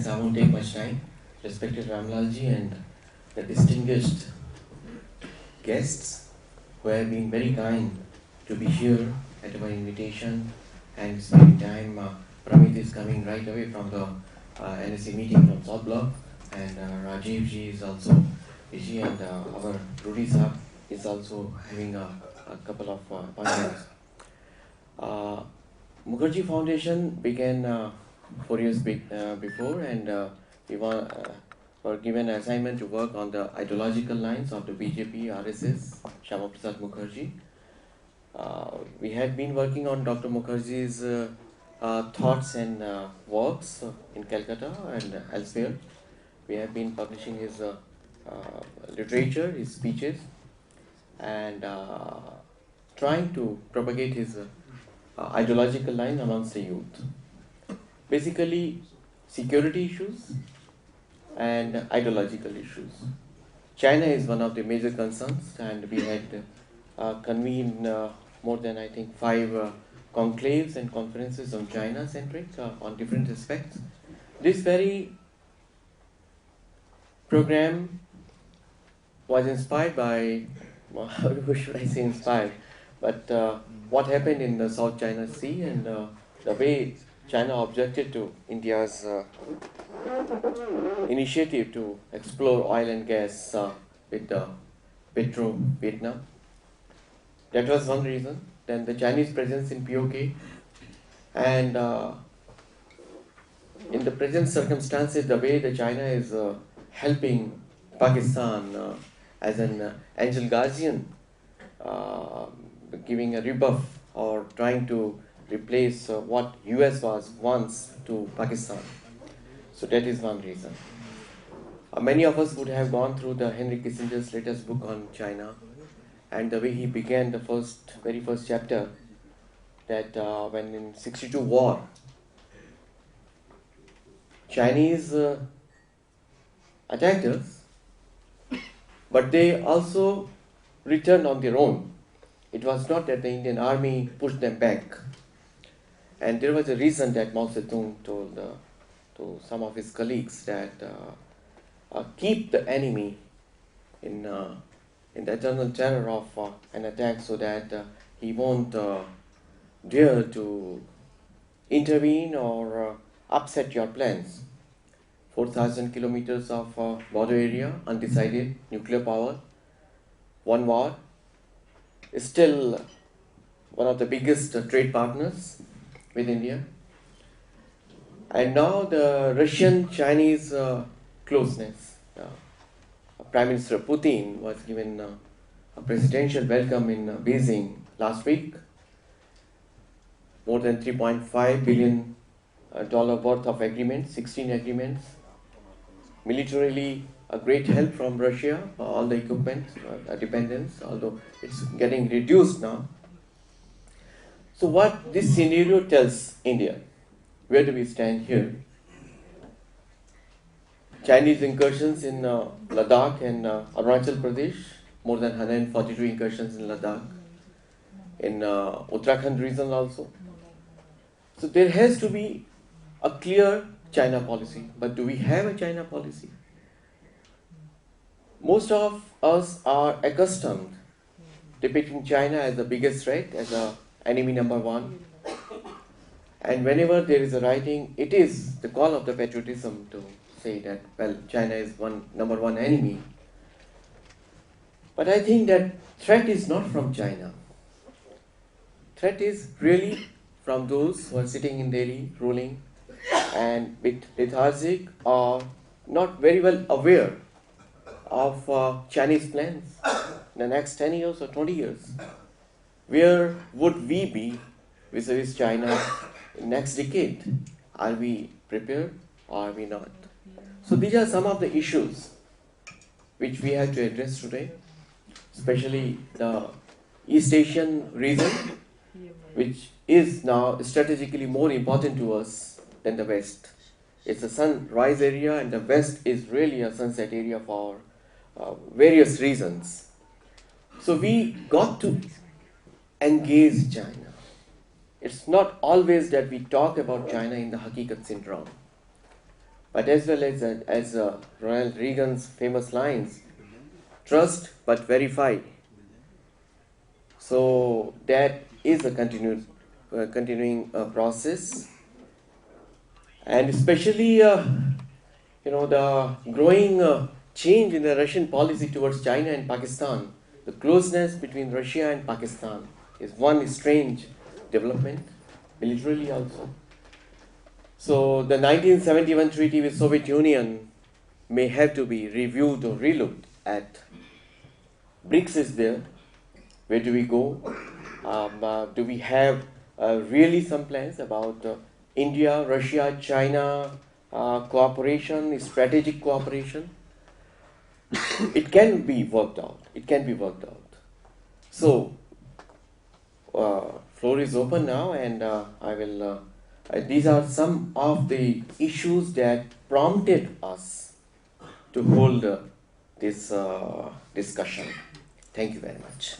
I won't take much time. Respected Ramlalji and the distinguished guests who have been very kind to be here at our invitation and spending time. Pramit is coming right away from the NSC meeting from South Block, and Rajiv ji is also busy, and our Rudy Saab is also having a couple of appointments. Mukherjee Foundation began 4 years before, and we were given an assignment to work on the ideological lines of the BJP, RSS, Shyama Prasad Mukherjee. We had been working on Dr. Mukherjee's thoughts and works in Calcutta and elsewhere. We have been publishing his literature, his speeches, and trying to propagate his ideological line amongst the youth. Basically, security issues and ideological issues. China is one of the major concerns, and we had convened more than, I think, 5 conclaves and conferences on China-centric on different aspects. This very program was inspired by, well, how should I say inspired, but what happened in the South China Sea and the way China objected to India's initiative to explore oil and gas with Petro Vietnam. That was one reason. Then the Chinese presence in POK, and in the present circumstances, the way the China is helping Pakistan as an angel guardian, giving a rebuff or trying to replace what US was once to Pakistan. So that is one reason. Many of us would have gone through the Henry Kissinger's latest book on China, and the way he began the very first chapter, that when in 62 war, Chinese attacked us, but they also returned on their own. It was not that the Indian army pushed them back. And there was a reason that Mao Zedong told to some of his colleagues that keep the enemy in the eternal terror of an attack, so that he won't dare to intervene or upset your plans. 4,000 kilometers of border area, undecided, nuclear power, one war, is still one of the biggest trade partners with India. And now the Russian-Chinese closeness. Prime Minister Putin was given a presidential welcome in Beijing last week. More than $3.5 billion worth of agreements, 16 agreements. Militarily, a great help from Russia, all the equipment, dependence, although it's getting reduced now. So what this scenario tells India? Where do we stand here? Chinese incursions in Ladakh and Arunachal Pradesh, more than 142 incursions in Ladakh, in Uttarakhand region also. So there has to be a clear China policy. But do we have a China policy? Most of us are accustomed depicting China as the biggest threat, as the enemy number one. And whenever there is a writing, it is the call of the patriotism to say that, well, China is number one enemy. But I think that threat is not from China. Threat is really from those who are sitting in Delhi, ruling, and with lethargic or not very well aware of Chinese plans in the next 10 years or 20 years. Where would we be vis-a-vis China in next decade? Are we prepared or are we not? So these are some of the issues which we have to address today, especially the East Asian region, which is now strategically more important to us than the West. It's a sunrise area, and the West is really a sunset area for various reasons. So we got to engage China. It's not always that we talk about China in the Hakikat syndrome. but as well as Ronald Reagan's famous lines, trust but verify. So that is a continuing process, and especially the growing change in the Russian policy towards China and Pakistan. The closeness between Russia and Pakistan is one strange development, militarily also. So the 1971 treaty with Soviet Union may have to be reviewed or relooked at. BRICS is there. Where do we go? Do we have really some plans about India, Russia, China cooperation, strategic cooperation? It can be worked out. It can be worked out. So, floor is open now, and I will. These are some of the issues that prompted us to hold this discussion. Thank you very much.